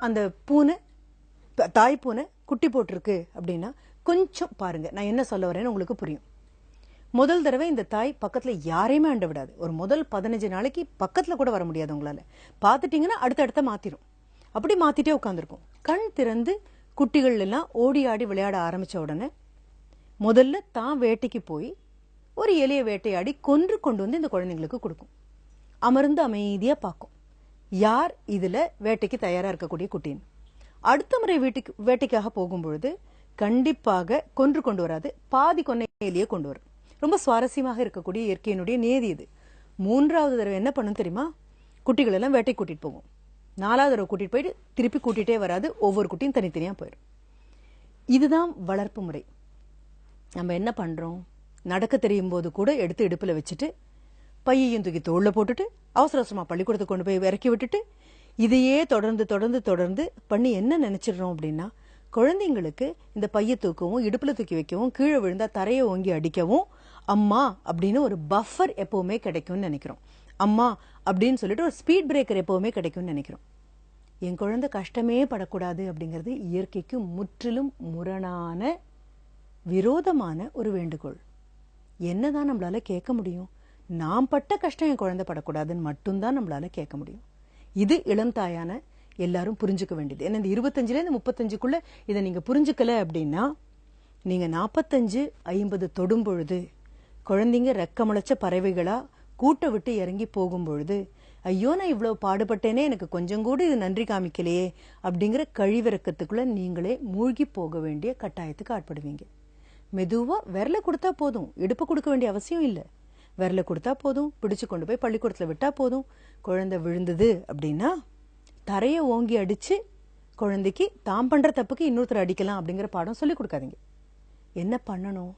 அந்த பூனை தாய் பூனை குட்டி போட்டிருக்கு அப்படின்னா கொஞ்சம் பாருங்க, நான் என்ன சொல்ல வரேன்னு உங்களுக்கு புரியும். முதல் தடவை இந்த தாய் பக்கத்துல யாரையுமே அண்ட விடாது. ஒரு முதல் 15 நாளைக்கு பக்கத்துல கூட வர முடியாது உங்களால. பார்த்துட்டீங்கன்னா அடுத்தடுத்த மாத்திரும். அப்படி மாத்திட்டே உட்காந்துருக்கும். கண் திறந்து குட்டிகள் எல்லாம் ஓடி ஆடி விளையாட ஆரம்பிச்ச உடனே முதல்ல தான் வேட்டைக்கு போய் ஒரு எலியை வேட்டையாடி கொன்று கொண்டு வந்து இந்த குழந்தைங்களுக்கு கொடுக்கும். அமர்ந்து அமைதியா பார்க்கும், யார் இதுல வேட்டைக்கு தயாரா இருக்கக்கூடிய குட்டின்னு. அடுத்த முறை வேட்டைக்காக போகும்பொழுது கண்டிப்பாக கொன்று கொண்டு வராது, பாதி கொன்னை எலியை கொண்டு வரும். ரொம்ப சுவாரஸ்யமாக இருக்கக்கூடிய இயற்கையினுடைய நியதி இது. 3வது தடவை என்ன பண்ணும் தெரியுமா? குட்டிகள் எல்லாம் வேட்டை கூட்டிட்டு போகும். 4வது தடவை கூட்டிட்டு போயிட்டு திருப்பி கூட்டிட்டே வராது, ஒவ்வொரு குட்டியும் தனித்தனியா போயிடும். இதுதான் வளர்ப்பு முறை. நம்ம என்ன பண்றோம்? நடக்க தெரியும் போது கூட எடுத்து இடுப்புல வச்சுட்டு பையையும் தூக்கி தோல்ல போட்டுட்டு அவசர அவசரமா பள்ளிக்கூடத்துக்கு கொண்டு போய் இறக்கி விட்டுட்டு இதையே தொடர்ந்து தொடர்ந்து தொடர்ந்து பண்ணி என்ன நினைச்சிடறோம் அப்படின்னா, குழந்தைங்களுக்கு இந்த பைய தூக்கவும் இடுப்புல தூக்கி வைக்கவும் கீழே விழுந்தா தரையை ஓங்கி அடிக்கவும் அம்மா அப்படின்னு ஒரு பஃபர் எப்பவுமே கிடைக்கும்னு நினைக்கிறோம். அம்மா அப்படின்னு சொல்லிட்டு ஒரு ஸ்பீட் பிரேக்கர் எப்பவுமே கிடைக்கும்னு நினைக்கிறோம். என் குழந்தை கஷ்டமே படக்கூடாது அப்படிங்கிறது இயற்கைக்கு முற்றிலும் முரணான விரோதமான ஒரு வேண்டுகோள். என்னதான் நம்மளால கேட்க முடியும்? நாம் பட்ட கஷ்டம் என் குழந்தை படக்கூடாதுன்னு மட்டும்தான் நம்மளால கேட்க முடியும். இது இளம் தாயான எல்லாரும் புரிஞ்சுக்க வேண்டியது. ஏன்னா இந்த 25லேருந்து 35க்குள்ள இதை நீங்க புரிஞ்சுக்கல அப்படின்னா, நீங்க 45-50 தொடும் பொழுது குழந்தைங்க ரெக்கமுளைச்ச பறவைகளா கூட்டை விட்டு இறங்கி போகும் பொழுது, ஐயோ நான் இவ்வளவு பாடுபட்டேனே, எனக்கு கொஞ்சம் கூட இது நன்றி காமிக்கலையே அப்படிங்கிற கழிவிறக்கத்துக்குள்ள நீங்களே மூழ்கி போக வேண்டிய கட்டாயத்துக்கு ஆட்படுவீங்க. மெதுவா விரல கொடுத்தா போதும், இடுப்பு கொடுக்க வேண்டிய அவசியம் இல்லை. விரல கொடுத்தா போதும், பிடிச்சு கொண்டு போய் பள்ளிக்கூடத்துல விட்டா போதும். குழந்தை விழுந்தது அப்படின்னா தரையை ஓங்கி அடிச்சு குழந்தைக்கு தாம் பண்ற தப்புக்கு இன்னொருத்தர் அடிக்கலாம் அப்படிங்கிற பாடம் சொல்லிக் கொடுக்காதீங்க. என்ன பண்ணணும்?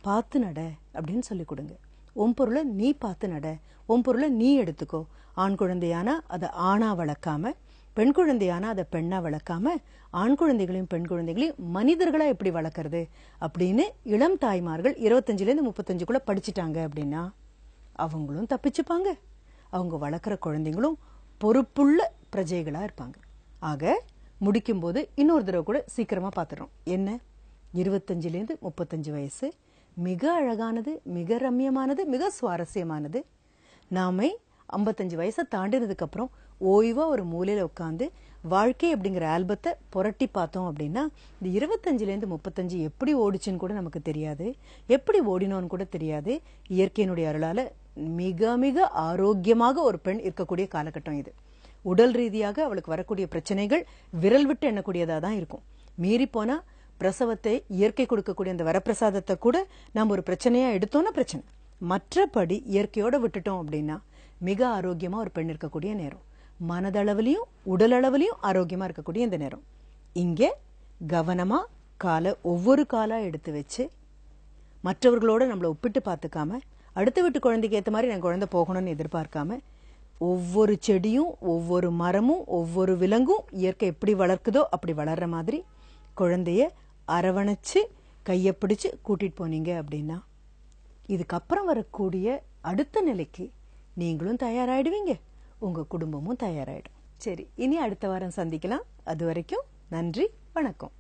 பார்த்து நட அப்படின்னு சொல்லிக் கொடுங்க. உன் பொருளை நீ பார்த்து நட, உன் பொருளை நீ எடுத்துக்கோ. ஆண் குழந்தையானா அதை ஆணா வளர்க்காம, பெண் குழந்தையானா அதை பெண்ணா வளர்க்காம, ஆண் குழந்தைகளையும் பெண் குழந்தைகளையும் மனிதர்களா எப்படி வளர்க்கறது அப்படின்னு இளம் தாய்மார்கள் 25லேருந்து 35க்குள்ள படிச்சுட்டாங்க அப்படின்னா அவங்களும் தப்பிச்சுப்பாங்க, அவங்க வளர்க்குற குழந்தைங்களும் பொறுப்புள்ள பிரஜைகளா இருப்பாங்க. ஆக முடிக்கும் போது இன்னொரு தடவை கூட சீக்கிரமா பார்த்துடுறோம். என்ன, 25லேருந்து 35 வயசு மிக அழகானது, மிக ரம்யமானது, மிக சுவாரஸ்யமானது. நாமே 55 வயசை தாண்டினதுக்கு அப்புறம் ஓய்வா ஒரு மூலையில உட்காந்து வாழ்க்கை அப்படிங்கிற ஆல்பத்தை புரட்டி பார்த்தோம் அப்படின்னா, இந்த 25லேருந்து 35 எப்படி ஓடிச்சுன்னு கூட நமக்கு தெரியாது, எப்படி ஓடினோன்னு கூட தெரியாது. இயற்கையினுடைய அருளால மிக மிக ஆரோக்கியமாக ஒரு பெண் இருக்கக்கூடிய காலகட்டம் இது. உடல் ரீதியாக அவளுக்கு வரக்கூடிய பிரச்சனைகள் விரல் விட்டு எண்ணக்கூடியதா தான் இருக்கும். மீறி போனா பிரசவத்தை இயற்கை கொடுக்கக்கூடிய அந்த வரப்பிரசாதத்தை கூட நம்ம ஒரு பிரச்சனையா எடுத்தோம்னா பிரச்சனை. மற்றபடி இயற்கையோட விட்டுட்டோம் அப்படின்னா மிக ஆரோக்கியமா ஒரு பெண் இருக்கக்கூடிய நேரம். மனதளவிலையும் உடல் அளவிலையும் ஆரோக்கியமா இருக்கக்கூடிய இந்த நேரம். இங்கே கவனமா ஒவ்வொரு காலா எடுத்து வச்சு மற்றவர்களோட நம்மளை ஒப்பிட்டு பார்த்துக்காம, அடுத்த வீட்டு குழந்தைக்கு ஏற்ற மாதிரி நான் குழந்தை போகணும்னு எதிர்பார்க்காம, ஒவ்வொரு செடியும் ஒவ்வொரு மரமும் ஒவ்வொரு விலங்கும் இயற்கை எப்படி வளர்க்குதோ அப்படி வளர்ற மாதிரி குழந்தைய அரவணைச்சு கையை பிடிச்சு கூட்டிட்டு போனீங்க அப்படின்னா இதுக்கப்புறம் வரக்கூடிய அடுத்த நிலைக்கு நீங்களும் தயாராயிடுவீங்க, உங்க குடும்பமும் தயாராயிடும். சரி, இனி அடுத்த வாரம் சந்திக்கலாம். அது வரைக்கும் நன்றி, வணக்கம்.